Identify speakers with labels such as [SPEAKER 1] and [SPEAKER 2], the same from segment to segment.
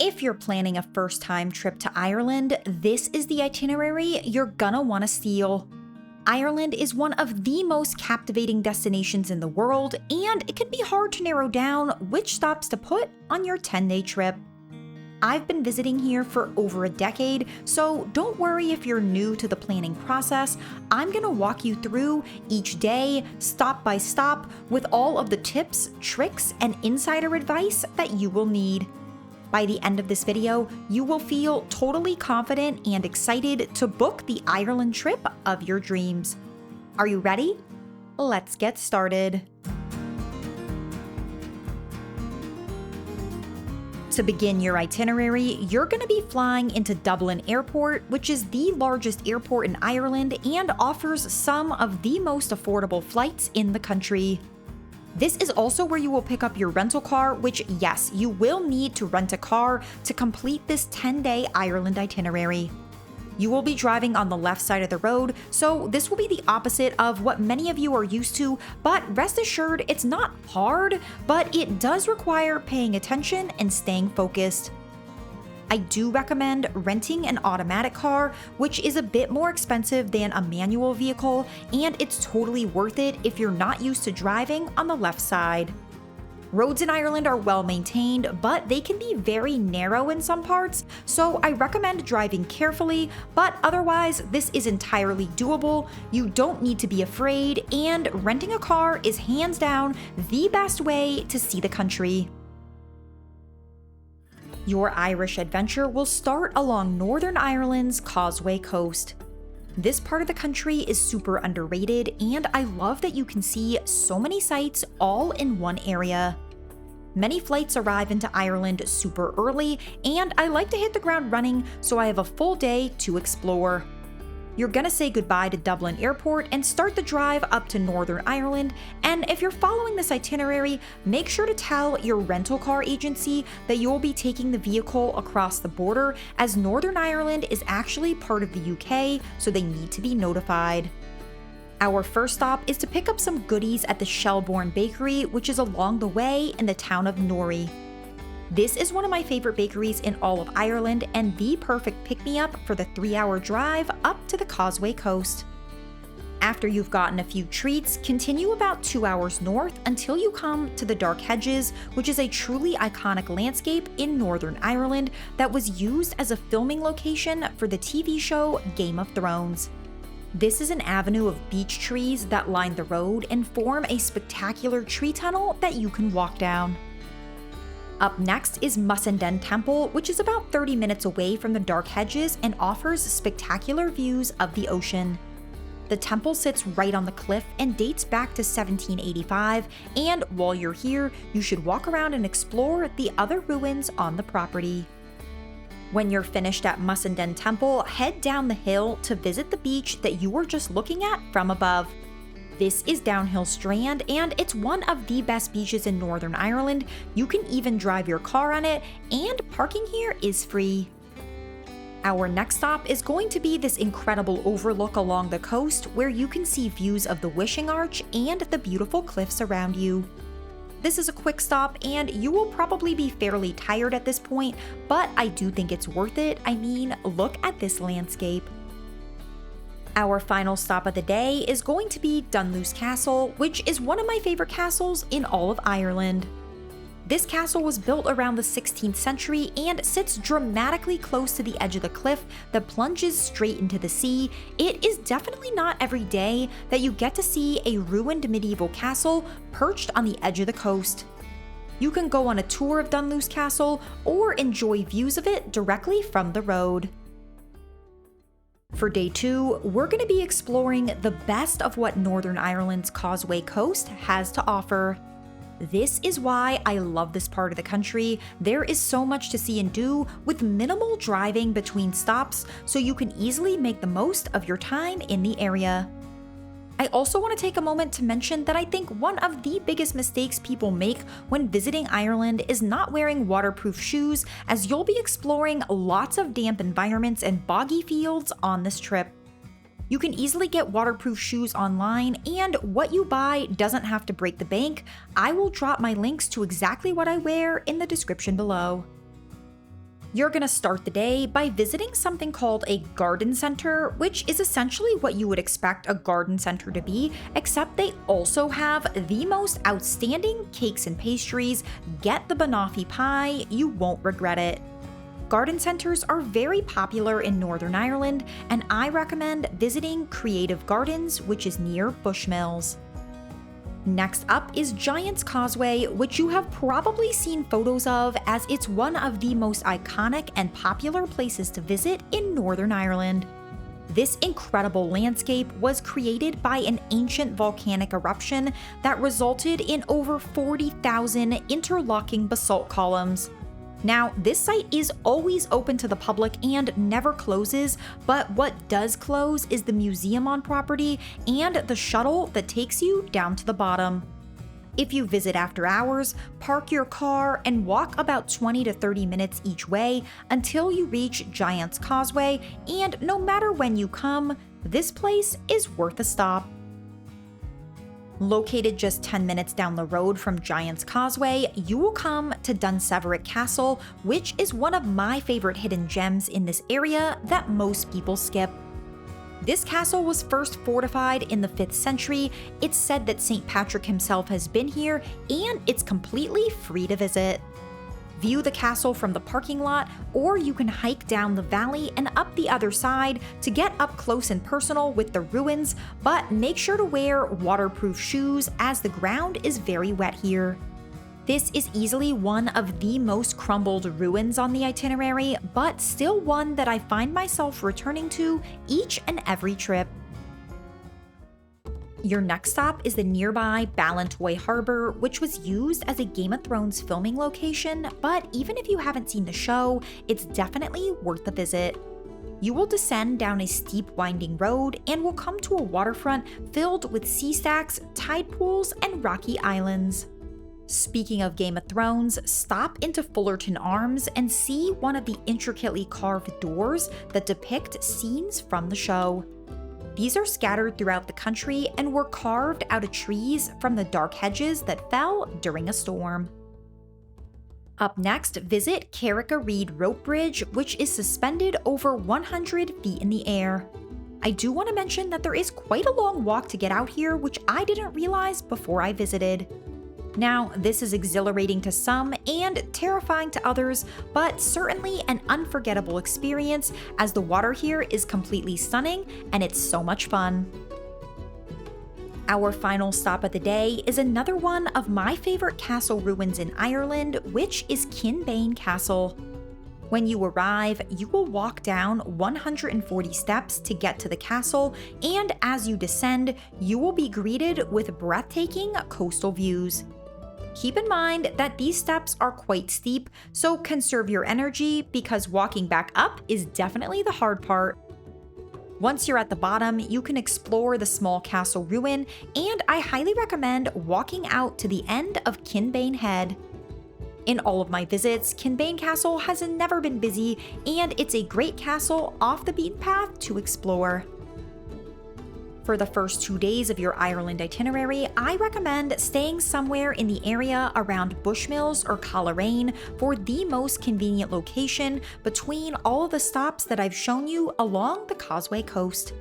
[SPEAKER 1] If you're planning a first-time trip to Ireland, this is the itinerary you're gonna want to steal. Ireland is one of the most captivating destinations in the world, and it can be hard to narrow down which stops to put on your 10-day trip. I've been visiting here for over a decade, so don't worry if you're new to the planning process. I'm gonna walk you through each day, stop by stop, with all of the tips, tricks, and insider advice that you will need. By the end of this video, you will feel totally confident and excited to book the Ireland trip of your dreams. Are you ready? Let's get started. To begin your itinerary, you're going to be flying into Dublin Airport, which is the largest airport in Ireland and offers some of the most affordable flights in the country. This is also where you will pick up your rental car, which, yes, you will need to rent a car to complete this 10-day Ireland itinerary. You will be driving on the left side of the road, so this will be the opposite of what many of you are used to, but rest assured it's not hard, but it does require paying attention and staying focused. I do recommend renting an automatic car, which is a bit more expensive than a manual vehicle, and it's totally worth it if you're not used to driving on the left side. Roads in Ireland are well maintained, but they can be very narrow in some parts, so I recommend driving carefully, but otherwise this is entirely doable. You don't need to be afraid, and renting a car is hands down the best way to see the country. Your Irish adventure will start along Northern Ireland's Causeway coast. This part of the country is super underrated, and I love that you can see so many sights all in one area. Many flights arrive into Ireland super early, and I like to hit the ground running so I have a full day to explore. You're gonna say goodbye to Dublin Airport and start the drive up to Northern Ireland, and if you're following this itinerary, make sure to tell your rental car agency that you'll be taking the vehicle across the border, as Northern Ireland is actually part of the UK, so they need to be notified. Our first stop is to pick up some goodies at the Shelbourne Bakery, which is along the way in the town of Newry. This is one of my favorite bakeries in all of Ireland and the perfect pick-me-up for the 3-hour drive up to the Causeway coast. After you've gotten a few treats, continue about 2 hours north until you come to the Dark Hedges, which is a truly iconic landscape in Northern Ireland that was used as a filming location for the TV show Game of Thrones. This is an avenue of beech trees that line the road and form a spectacular tree tunnel that you can walk down. Up next is Mussenden Temple, which is about 30 minutes away from the Dark Hedges and offers spectacular views of the ocean. The temple sits right on the cliff and dates back to 1785, and while you're here, you should walk around and explore the other ruins on the property. When you're finished at Mussenden Temple, head down the hill to visit the beach that you were just looking at from above. This is Downhill Strand, and it's one of the best beaches in Northern Ireland. You can even drive your car on it, and parking here is free. Our next stop is going to be this incredible overlook along the coast where you can see views of the Wishing Arch and the beautiful cliffs around you. This is a quick stop, and you will probably be fairly tired at this point, but I do think it's worth it. I mean, look at this landscape. Our final stop of the day is going to be Dunluce Castle, which is one of my favorite castles in all of Ireland. This castle was built around the 16th century and sits dramatically close to the edge of the cliff that plunges straight into the sea. It is definitely not every day that you get to see a ruined medieval castle perched on the edge of the coast. You can go on a tour of Dunluce Castle or enjoy views of it directly from the road. For day 2, we're going to be exploring the best of what Northern Ireland's Causeway coast has to offer. This is why I love this part of the country. There is so much to see and do with minimal driving between stops, so you can easily make the most of your time in the area. I also want to take a moment to mention that I think one of the biggest mistakes people make when visiting Ireland is not wearing waterproof shoes, as you'll be exploring lots of damp environments and boggy fields on this trip. You can easily get waterproof shoes online, and what you buy doesn't have to break the bank. I will drop my links to exactly what I wear in the description below. You're going to start the day by visiting something called a garden center, which is essentially what you would expect a garden center to be, except they also have the most outstanding cakes and pastries. Get the banoffee pie, you won't regret it. Garden centers are very popular in Northern Ireland, and I recommend visiting Creative Gardens, which is near Bushmills. Next up is Giant's Causeway, which you have probably seen photos of as it's one of the most iconic and popular places to visit in Northern Ireland. This incredible landscape was created by an ancient volcanic eruption that resulted in over 40,000 interlocking basalt columns. Now, this site is always open to the public and never closes, but what does close is the museum on property and the shuttle that takes you down to the bottom. If you visit after hours, park your car and walk about 20 to 30 minutes each way until you reach Giant's Causeway, and no matter when you come, this place is worth a stop. Located just 10 minutes down the road from Giant's Causeway, you will come to Dunseverick Castle, which is one of my favorite hidden gems in this area that most people skip. This castle was first fortified in the 5th century. It's said that St. Patrick himself has been here, and it's completely free to visit. View the castle from the parking lot, or you can hike down the valley and up the other side to get up close and personal with the ruins, but make sure to wear waterproof shoes as the ground is very wet here. This is easily one of the most crumbled ruins on the itinerary, but still one that I find myself returning to each and every trip. Your next stop is the nearby Ballantoy Harbor, which was used as a Game of Thrones filming location, but even if you haven't seen the show, it's definitely worth a visit. You will descend down a steep winding road and will come to a waterfront filled with sea stacks, tide pools, and rocky islands. Speaking of Game of Thrones, stop into Fullerton Arms and see one of the intricately carved doors that depict scenes from the show. These are scattered throughout the country and were carved out of trees from the dark hedges that fell during a storm. Up next, visit Carrick Reed Rope Bridge, which is suspended over 100 feet in the air. I do want to mention that there is quite a long walk to get out here, which I didn't realize before I visited. Now, this is exhilarating to some and terrifying to others, but certainly an unforgettable experience as the water here is completely stunning and it's so much fun. Our final stop of the day is another one of my favorite castle ruins in Ireland, which is Kinbane Castle. When you arrive, you will walk down 140 steps to get to the castle, and as you descend, you will be greeted with breathtaking coastal views. Keep in mind that these steps are quite steep, so conserve your energy because walking back up is definitely the hard part. Once you're at the bottom, you can explore the small castle ruin, and I highly recommend walking out to the end of Kinbane Head. In all of my visits, Kinbane Castle has never been busy, and it's a great castle off the beaten path to explore. For the first 2 days of your Ireland itinerary, I recommend staying somewhere in the area around Bushmills or Coleraine for the most convenient location between all of the stops that I've shown you along the Causeway coast.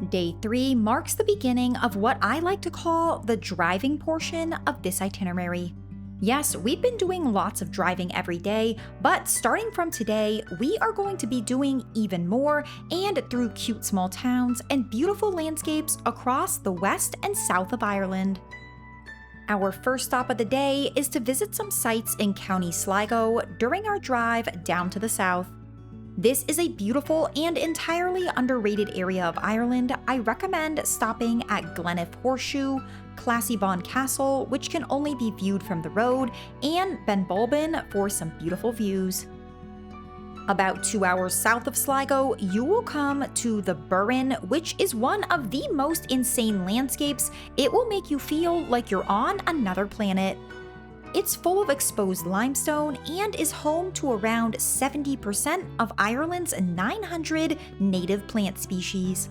[SPEAKER 1] Day 3 marks the beginning of what I like to call the driving portion of this itinerary. Yes, we've been doing lots of driving every day, but starting from today, we are going to be doing even more and through cute small towns and beautiful landscapes across the west and south of Ireland. Our first stop of the day is to visit some sites in County Sligo during our drive down to the south. This is a beautiful and entirely underrated area of Ireland. I recommend stopping at Gleniffe Horseshoe, Classybon Castle, which can only be viewed from the road, and Benbulben for some beautiful views. About 2 hours south of Sligo, you will come to the Burren, which is one of the most insane landscapes. It will make you feel like you're on another planet. It's full of exposed limestone and is home to around 70% of Ireland's 900 native plant species.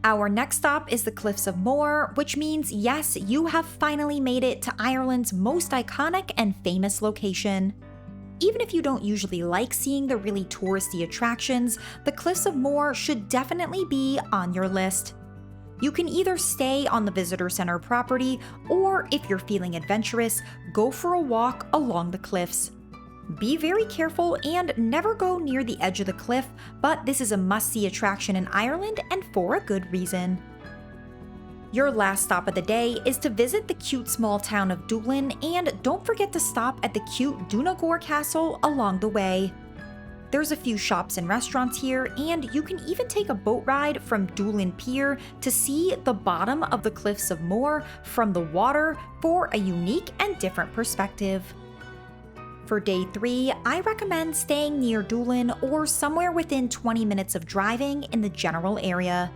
[SPEAKER 1] Our next stop is the Cliffs of Moher, which means yes, you have finally made it to Ireland's most iconic and famous location. Even if you don't usually like seeing the really touristy attractions, the Cliffs of Moher should definitely be on your list. You can either stay on the visitor center property, or if you're feeling adventurous, go for a walk along the cliffs. Be very careful and never go near the edge of the cliff, but this is a must-see attraction in Ireland and for a good reason. Your last stop of the day is to visit the cute small town of Dublin, and don't forget to stop at the cute Donegal Castle along the way. There's a few shops and restaurants here, and you can even take a boat ride from Dublin Pier to see the bottom of the Cliffs of Moher from the water for a unique and different perspective. For day 3, I recommend staying near Dublin or somewhere within 20 minutes of driving in the general area.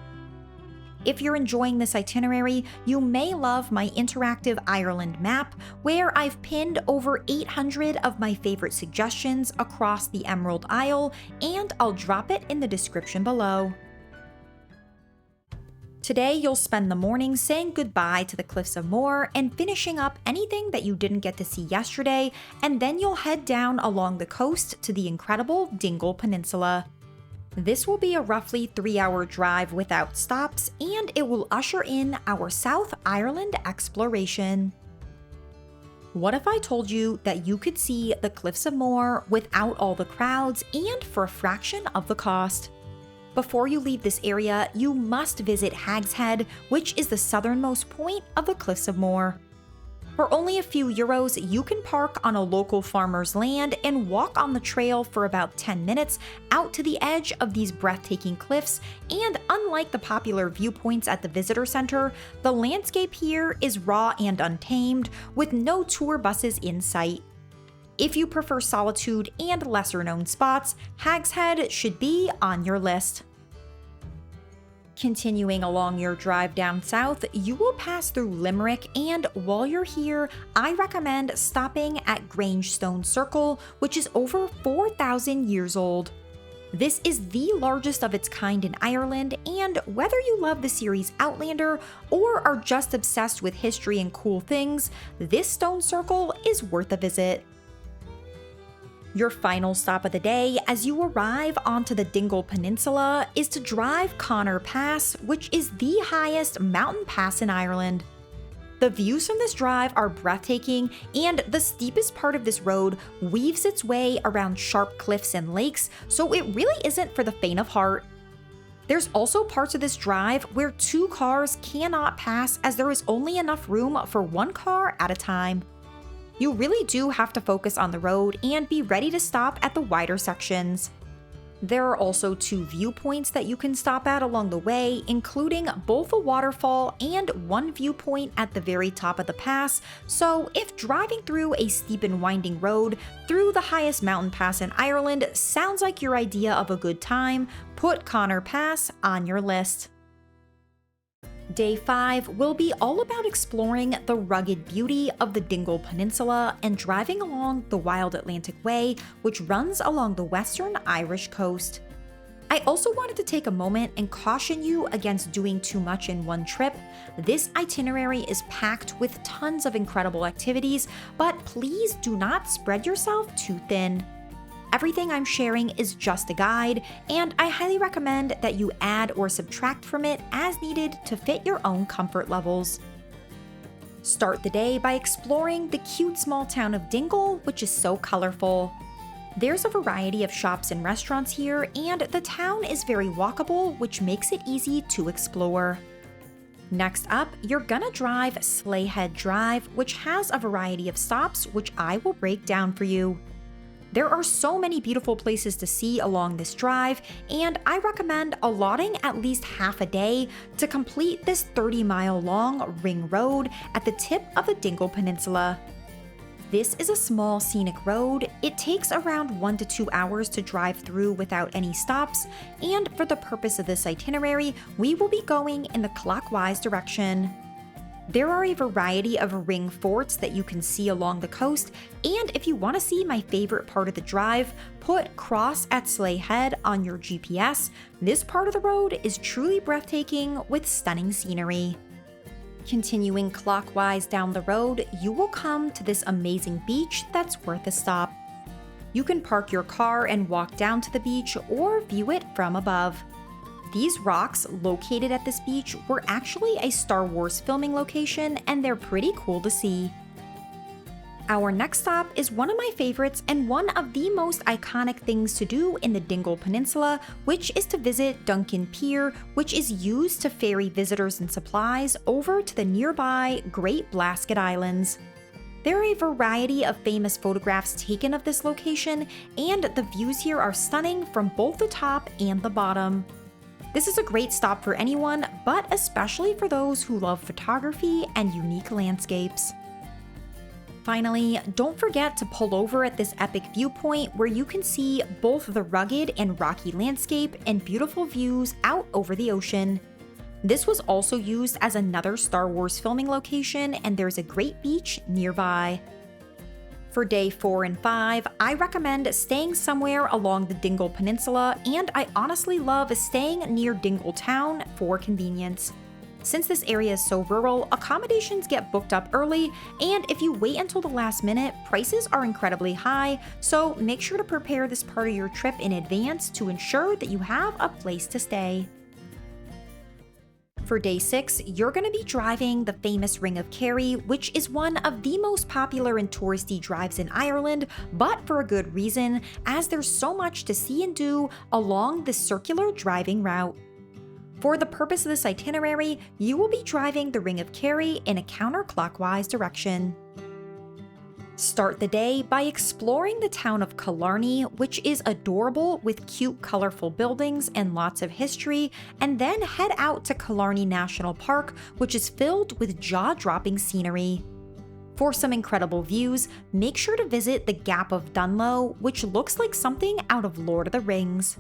[SPEAKER 1] If you're enjoying this itinerary, you may love my interactive Ireland map, where I've pinned over 800 of my favorite suggestions across the Emerald Isle, and I'll drop it in the description below. Today, you'll spend the morning saying goodbye to the Cliffs of Moher and finishing up anything that you didn't get to see yesterday, and then you'll head down along the coast to the incredible Dingle Peninsula. This will be a roughly 3-hour drive without stops, and it will usher in our South Ireland exploration. What if I told you that you could see the Cliffs of Moher without all the crowds and for a fraction of the cost? Before you leave this area, you must visit Hag's Head, which is the southernmost point of the Cliffs of Moher. For only a few euros, you can park on a local farmer's land and walk on the trail for about 10 minutes out to the edge of these breathtaking cliffs, and unlike the popular viewpoints at the visitor center, the landscape here is raw and untamed, with no tour buses in sight. If you prefer solitude and lesser-known spots, Hag's Head should be on your list. Continuing along your drive down south, you will pass through Limerick, and while you're here, I recommend stopping at Grangestone Circle, which is over 4,000 years old. This is the largest of its kind in Ireland, and whether you love the series Outlander or are just obsessed with history and cool things, this stone circle is worth a visit. Your final stop of the day as you arrive onto the Dingle Peninsula is to drive Connor Pass, which is the highest mountain pass in Ireland. The views from this drive are breathtaking, and the steepest part of this road weaves its way around sharp cliffs and lakes, so it really isn't for the faint of heart. There's also parts of this drive where 2 cars cannot pass, as there is only enough room for 1 car at a time. You really do have to focus on the road and be ready to stop at the wider sections. There are also 2 viewpoints that you can stop at along the way, including both a waterfall and 1 viewpoint at the very top of the pass, so if driving through a steep and winding road through the highest mountain pass in Ireland sounds like your idea of a good time, put Connor Pass on your list. Day 5 will be all about exploring the rugged beauty of the Dingle Peninsula and driving along the Wild Atlantic Way, which runs along the western Irish coast. I also wanted to take a moment and caution you against doing too much in one trip. This itinerary is packed with tons of incredible activities, but please do not spread yourself too thin. Everything I'm sharing is just a guide, and I highly recommend that you add or subtract from it as needed to fit your own comfort levels. Start the day by exploring the cute small town of Dingle, which is so colorful. There's a variety of shops and restaurants here, and the town is very walkable, which makes it easy to explore. Next up, you're gonna drive Slayhead Drive, which has a variety of stops, which I will break down for you. There are so many beautiful places to see along this drive, and I recommend allotting at least half a day to complete this 30-mile long ring road at the tip of the Dingle Peninsula. This is a small scenic road. It takes around 1 to 2 hours to drive through without any stops, and for the purpose of this itinerary, we will be going in the clockwise direction. There are a variety of ring forts that you can see along the coast, and if you want to see my favorite part of the drive, put Cross at Slayhead on your GPS. This part of the road is truly breathtaking with stunning scenery. Continuing clockwise down the road, you will come to this amazing beach that's worth a stop. You can park your car and walk down to the beach or view it from above. These rocks located at this beach were actually a Star Wars filming location, and they're pretty cool to see. Our next stop is one of my favorites and one of the most iconic things to do in the Dingle Peninsula, which is to visit Duncan Pier, which is used to ferry visitors and supplies over to the nearby Great Blasket Islands. There are a variety of famous photographs taken of this location, and the views here are stunning from both the top and the bottom. This is a great stop for anyone, but especially for those who love photography and unique landscapes. Finally, don't forget to pull over at this epic viewpoint where you can see both the rugged and rocky landscape and beautiful views out over the ocean. This was also used as another Star Wars filming location, and there's a great beach nearby. For day 4 and 5, I recommend staying somewhere along the Dingle Peninsula, and I honestly love staying near Dingle Town for convenience. Since this area is so rural, accommodations get booked up early, and if you wait until the last minute, prices are incredibly high, so make sure to prepare this part of your trip in advance to ensure that you have a place to stay. For day 6, you're going to be driving the famous Ring of Kerry, which is one of the most popular and touristy drives in Ireland, but for a good reason, as there's so much to see and do along this circular driving route. For the purpose of this itinerary, you will be driving the Ring of Kerry in a counterclockwise direction. Start the day by exploring the town of Killarney, which is adorable with cute, colorful buildings and lots of history, and then head out to Killarney National Park, which is filled with jaw-dropping scenery. For some incredible views, make sure to visit the Gap of Dunlow, which looks like something out of Lord of the Rings.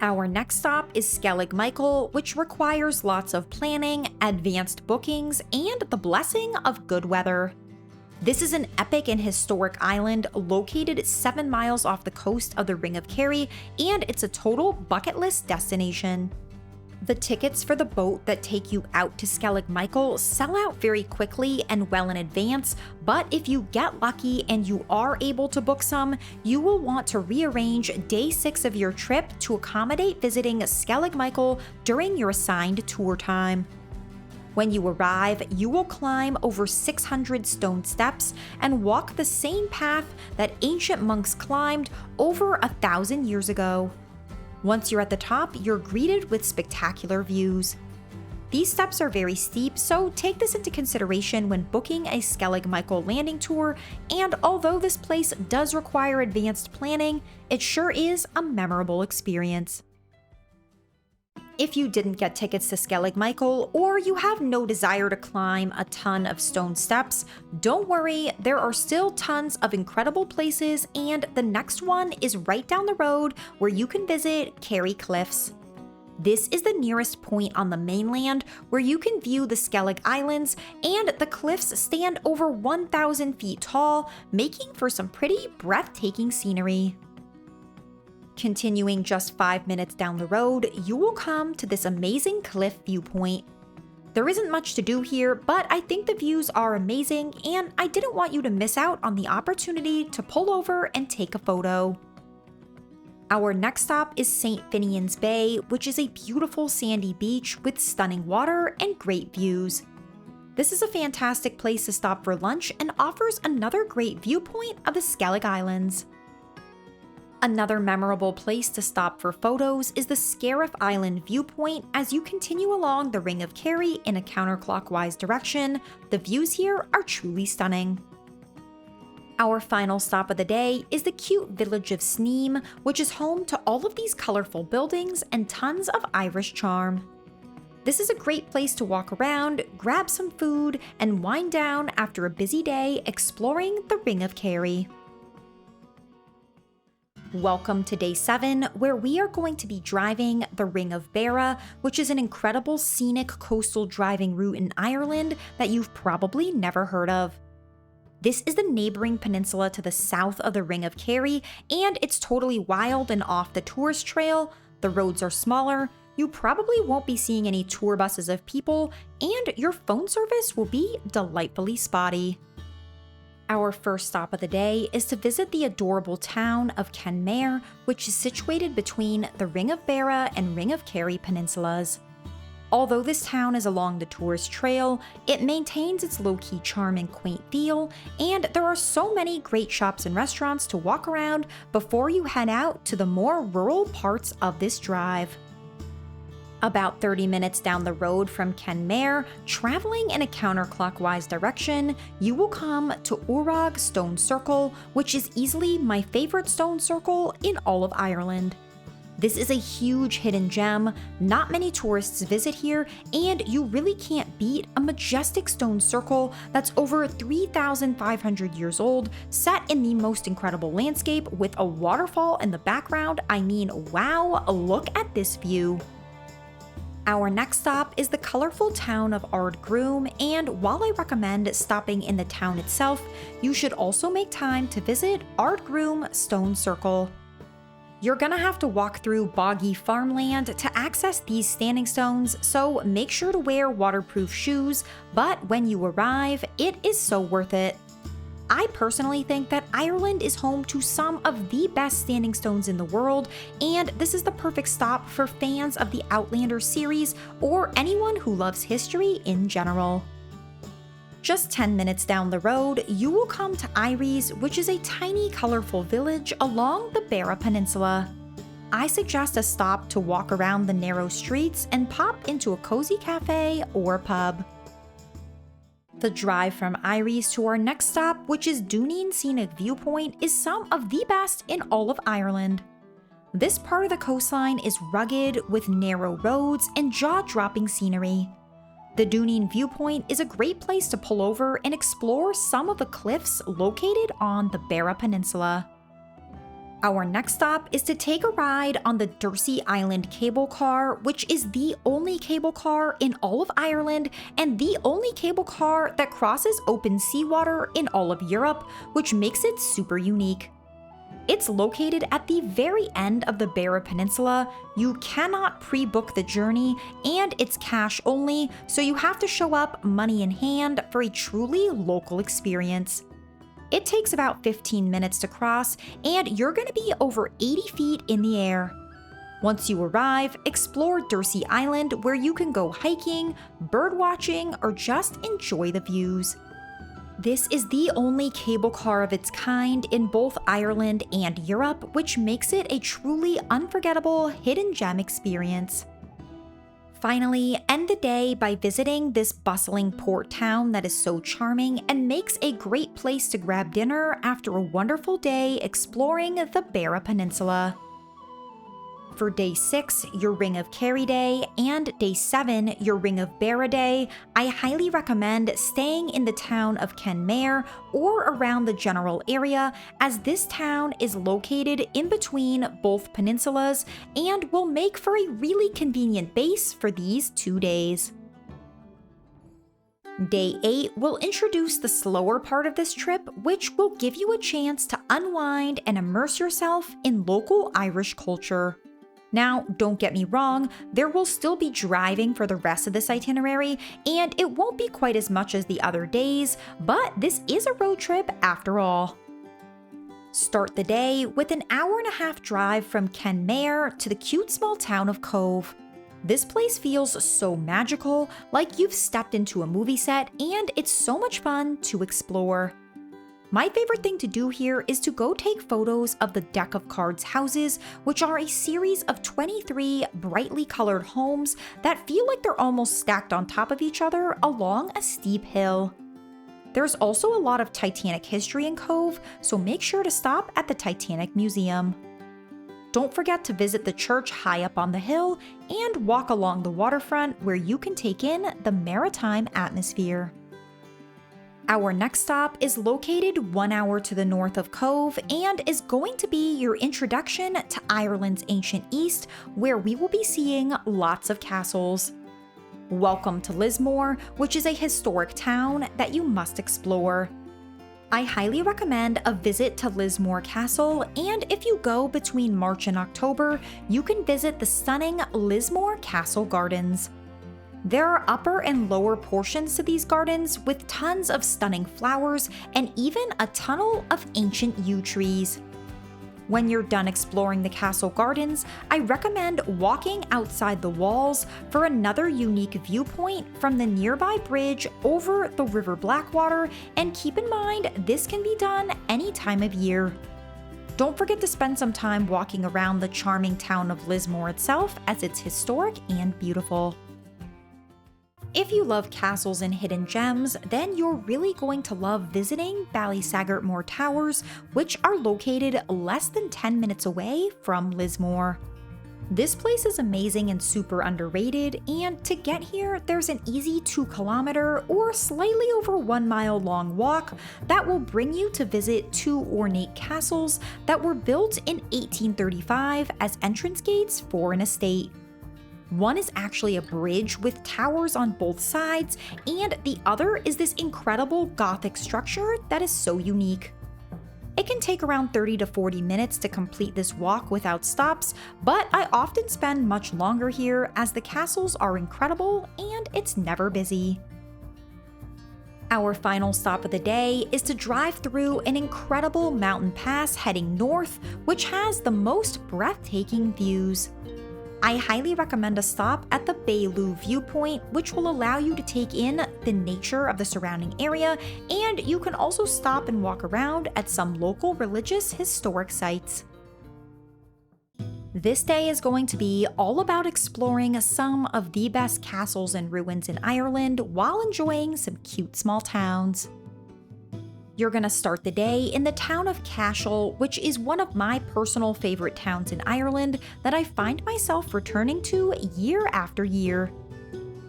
[SPEAKER 1] Our next stop is Skellig Michael, which requires lots of planning, advanced bookings, and the blessing of good weather. This is an epic and historic island located 7 miles off the coast of the Ring of Kerry, and it's a total bucket list destination. The tickets for the boat that take you out to Skellig Michael sell out very quickly and well in advance, but if you get lucky and you are able to book some, you will want to rearrange day 6 of your trip to accommodate visiting Skellig Michael during your assigned tour time. When you arrive, you will climb over 600 stone steps and walk the same path that ancient monks climbed over 1,000 years ago. Once you're at the top, you're greeted with spectacular views. These steps are very steep, so take this into consideration when booking a Skellig Michael landing tour, and although this place does require advanced planning, it sure is a memorable experience. If you didn't get tickets to Skellig Michael, or you have no desire to climb a ton of stone steps, don't worry, there are still tons of incredible places, and the next one is right down the road where you can visit Kerry Cliffs. This is the nearest point on the mainland where you can view the Skellig Islands, and the cliffs stand over 1,000 feet tall, making for some pretty breathtaking scenery. Continuing just 5 minutes down the road, you will come to this amazing cliff viewpoint. There isn't much to do here, but I think the views are amazing, and I didn't want you to miss out on the opportunity to pull over and take a photo. Our next stop is St. Finian's Bay, which is a beautiful sandy beach with stunning water and great views. This is a fantastic place to stop for lunch and offers another great viewpoint of the Skellig Islands. Another memorable place to stop for photos is the Scariff Island viewpoint as you continue along the Ring of Kerry in a counterclockwise direction. The views here are truly stunning. Our final stop of the day is the cute village of Sneem, which is home to all of these colorful buildings and tons of Irish charm. This is a great place to walk around, grab some food, and wind down after a busy day exploring the Ring of Kerry. Welcome to day 7, where we are going to be driving the Ring of Beara, which is an incredible scenic coastal driving route in Ireland that you've probably never heard of. This is the neighboring peninsula to the south of the Ring of Kerry, and it's totally wild and off the tourist trail. The roads are smaller, you probably won't be seeing any tour buses of people, and your phone service will be delightfully spotty. Our first stop of the day is to visit the adorable town of Kenmare, which is situated between the Ring of Beara and Ring of Kerry peninsulas. Although this town is along the tourist trail, it maintains its low-key charm and quaint feel, and there are so many great shops and restaurants to walk around before you head out to the more rural parts of this drive. About 30 minutes down the road from Kenmare, traveling in a counterclockwise direction, you will come to Urag Stone Circle, which is easily my favorite stone circle in all of Ireland. This is a huge hidden gem, not many tourists visit here, and you really can't beat a majestic stone circle that's over 3,500 years old, set in the most incredible landscape with a waterfall in the background. I mean, wow, look at this view. Our next stop is the colorful town of Ardgroom, and while I recommend stopping in the town itself, you should also make time to visit Ardgroom Stone Circle. You're gonna have to walk through boggy farmland to access these standing stones, so make sure to wear waterproof shoes, but when you arrive, it is so worth it. I personally think that Ireland is home to some of the best standing stones in the world, and this is the perfect stop for fans of the Outlander series or anyone who loves history in general. Just 10 minutes down the road, you will come to Iries, which is a tiny, colorful village along the Beara Peninsula. I suggest a stop to walk around the narrow streets and pop into a cozy cafe or pub. The drive from Iries to our next stop, which is Dooneen Scenic Viewpoint, is some of the best in all of Ireland. This part of the coastline is rugged with narrow roads and jaw-dropping scenery. The Dooneen Viewpoint is a great place to pull over and explore some of the cliffs located on the Beara Peninsula. Our next stop is to take a ride on the Dursey Island cable car, which is the only cable car in all of Ireland and the only cable car that crosses open seawater in all of Europe, which makes it super unique. It's located at the very end of the Beara Peninsula. You cannot pre-book the journey, and it's cash only, so you have to show up money in hand for a truly local experience. It takes about 15 minutes to cross, and you're going to be over 80 feet in the air. Once you arrive, explore Dursey Island, where you can go hiking, bird watching, or just enjoy the views. This is the only cable car of its kind in both Ireland and Europe, which makes it a truly unforgettable hidden gem experience. Finally, end the day by visiting this bustling port town that is so charming and makes a great place to grab dinner after a wonderful day exploring the Beara Peninsula. For Day 6, your Ring of Kerry Day, and Day 7, your Ring of Beara Day, I highly recommend staying in the town of Kenmare or around the general area, as this town is located in between both peninsulas and will make for a really convenient base for these 2 days. Day 8 will introduce the slower part of this trip, which will give you a chance to unwind and immerse yourself in local Irish culture. Now, don't get me wrong, there will still be driving for the rest of this itinerary, and it won't be quite as much as the other days, but this is a road trip after all. Start the day with an hour-and-a-half drive from Kenmare to the cute small town of Cobh. This place feels so magical, like you've stepped into a movie set, and it's so much fun to explore. My favorite thing to do here is to go take photos of the Deck of Cards houses, which are a series of 23 brightly colored homes that feel like they're almost stacked on top of each other along a steep hill. There's also a lot of Titanic history in Cobh, so make sure to stop at the Titanic Museum. Don't forget to visit the church high up on the hill and walk along the waterfront where you can take in the maritime atmosphere. Our next stop is located 1 hour to the north of Cobh and is going to be your introduction to Ireland's ancient East, where we will be seeing lots of castles. Welcome to Lismore, which is a historic town that you must explore. I highly recommend a visit to Lismore Castle, and if you go between March and October, you can visit the stunning Lismore Castle Gardens. There are upper and lower portions to these gardens with tons of stunning flowers and even a tunnel of ancient yew trees. When you're done exploring the castle gardens, I recommend walking outside the walls for another unique viewpoint from the nearby bridge over the River Blackwater, and keep in mind this can be done any time of year. Don't forget to spend some time walking around the charming town of Lismore itself, as it's historic and beautiful. If you love castles and hidden gems, then you're really going to love visiting Ballysaggart Towers, which are located less than 10 minutes away from Lismore. This place is amazing and super underrated, and to get here, there's an easy 2-kilometer or slightly over 1 mile long walk that will bring you to visit 2 ornate castles that were built in 1835 as entrance gates for an estate. One is actually a bridge with towers on both sides, and the other is this incredible Gothic structure that is so unique. It can take around 30 to 40 minutes to complete this walk without stops, but I often spend much longer here as the castles are incredible and it's never busy. Our final stop of the day is to drive through an incredible mountain pass heading north, which has the most breathtaking views. I highly recommend a stop at the Bailoo viewpoint, which will allow you to take in the nature of the surrounding area, and you can also stop and walk around at some local religious historic sites. This day is going to be all about exploring some of the best castles and ruins in Ireland while enjoying some cute small towns. You're going to start the day in the town of Cashel, which is one of my personal favorite towns in Ireland that I find myself returning to year after year.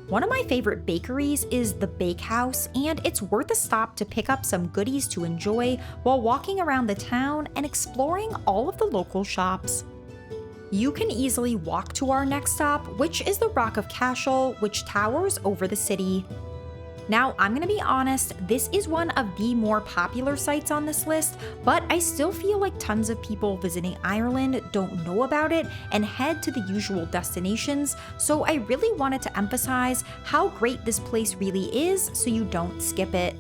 [SPEAKER 1] One of my favorite bakeries is the Bakehouse, and it's worth a stop to pick up some goodies to enjoy while walking around the town and exploring all of the local shops. You can easily walk to our next stop, which is the Rock of Cashel, which towers over the city. Now, I'm gonna be honest, this is one of the more popular sites on this list, but I still feel like tons of people visiting Ireland don't know about it and head to the usual destinations, so I really wanted to emphasize how great this place really is so you don't skip it.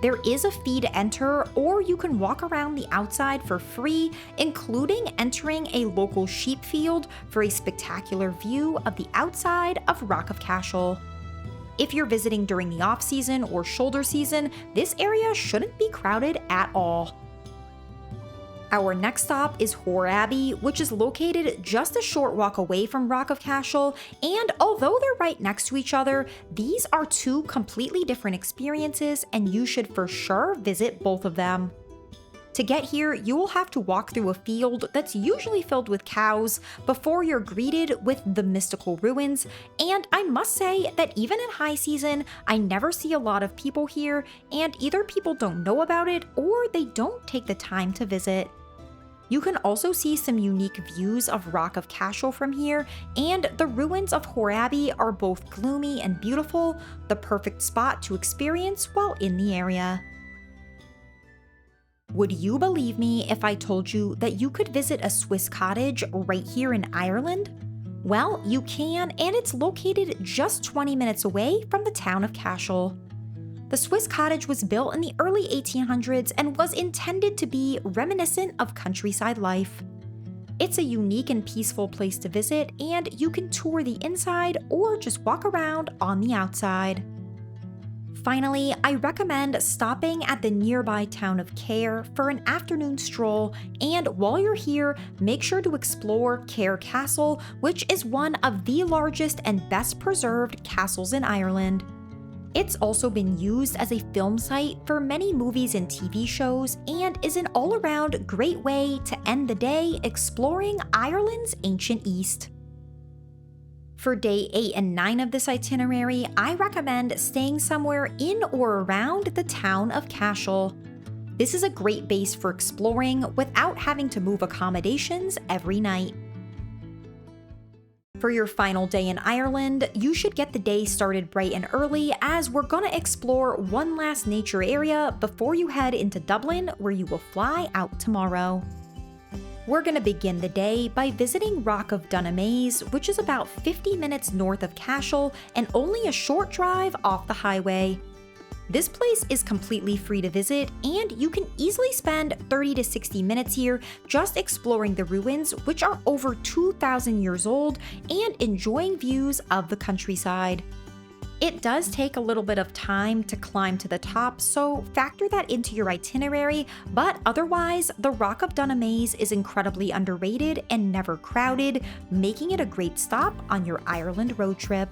[SPEAKER 1] There is a fee to enter, or you can walk around the outside for free, including entering a local sheep field for a spectacular view of the outside of Rock of Cashel. If you're visiting during the off-season or shoulder season, this area shouldn't be crowded at all. Our next stop is Hoare Abbey, which is located just a short walk away from Rock of Cashel, and although they're right next to each other, these are two completely different experiences and you should for sure visit both of them. To get here, you will have to walk through a field that's usually filled with cows before you're greeted with the mystical ruins, and I must say that even in high season, I never see a lot of people here, and either people don't know about it or they don't take the time to visit. You can also see some unique views of Rock of Cashel from here, and the ruins of Hoare Abbey are both gloomy and beautiful, the perfect spot to experience while in the area. Would you believe me if I told you that you could visit a Swiss cottage right here in Ireland? Well, you can, and it's located just 20 minutes away from the town of Cashel. The Swiss cottage was built in the early 1800s and was intended to be reminiscent of countryside life. It's a unique and peaceful place to visit, and you can tour the inside or just walk around on the outside. Finally, I recommend stopping at the nearby town of Cahir for an afternoon stroll, and while you're here, make sure to explore Cahir Castle, which is one of the largest and best preserved castles in Ireland. It's also been used as a film site for many movies and TV shows, and is an all-around great way to end the day exploring Ireland's ancient East. For day 8 and 9 of this itinerary, I recommend staying somewhere in or around the town of Cashel. This is a great base for exploring without having to move accommodations every night. For your final day in Ireland, you should get the day started bright and early, as we're gonna explore one last nature area before you head into Dublin, where you will fly out tomorrow. We're gonna begin the day by visiting Rock of Cashel, which is about 50 minutes north of Cashel and only a short drive off the highway. This place is completely free to visit, and you can easily spend 30 to 60 minutes here just exploring the ruins, which are over 2,000 years old, and enjoying views of the countryside. It does take a little bit of time to climb to the top, so factor that into your itinerary, but otherwise, the Rock of Cashel is incredibly underrated and never crowded, making it a great stop on your Ireland road trip.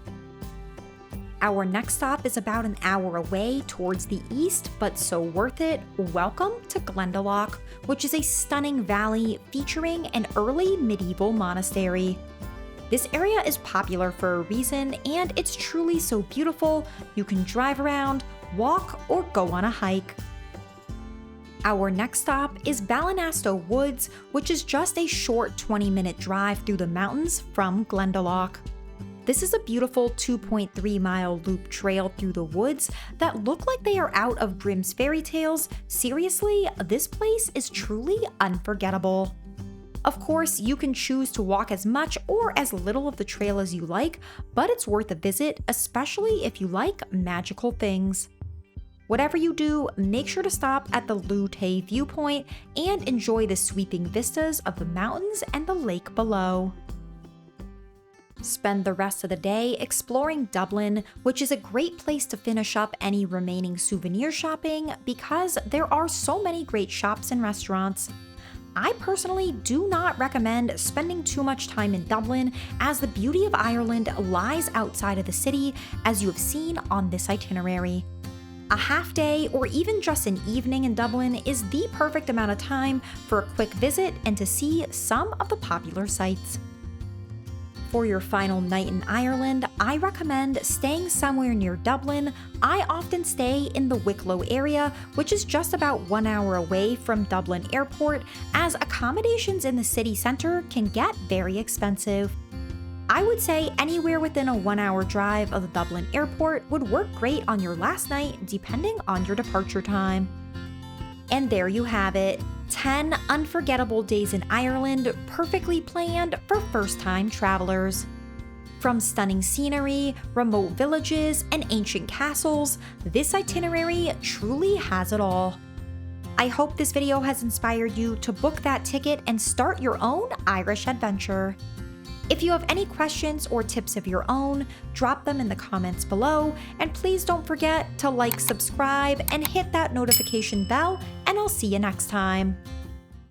[SPEAKER 1] Our next stop is about an hour away towards the east, but so worth it. Welcome to Glendalough, which is a stunning valley featuring an early medieval monastery. This area is popular for a reason, and it's truly so beautiful. You can drive around, walk, or go on a hike. Our next stop is Ballinasloe Woods, which is just a short 20-minute drive through the mountains from Glendalough. This is a beautiful 2.3-mile loop trail through the woods that look like they are out of Grimm's fairy tales. Seriously, this place is truly unforgettable. Of course, you can choose to walk as much or as little of the trail as you like, but it's worth a visit, especially if you like magical things. Whatever you do, make sure to stop at the Lugh Tay viewpoint and enjoy the sweeping vistas of the mountains and the lake below. Spend the rest of the day exploring Dublin, which is a great place to finish up any remaining souvenir shopping because there are so many great shops and restaurants. I personally do not recommend spending too much time in Dublin, as the beauty of Ireland lies outside of the city, as you have seen on this itinerary. A half day or even just an evening in Dublin is the perfect amount of time for a quick visit and to see some of the popular sites. For your final night in Ireland, I recommend staying somewhere near Dublin. I often stay in the Wicklow area, which is just about 1 hour away from Dublin Airport, as accommodations in the city centre can get very expensive. I would say anywhere within a 1-hour drive of the Dublin Airport would work great on your last night, depending on your departure time. And there you have it. 10 unforgettable days in Ireland, perfectly planned for first-time travelers. From stunning scenery, remote villages, and ancient castles, this itinerary truly has it all. I hope this video has inspired you to book that ticket and start your own Irish adventure. If you have any questions or tips of your own, drop them in the comments below, and please don't forget to like, subscribe, and hit that notification bell, and I'll see you next time.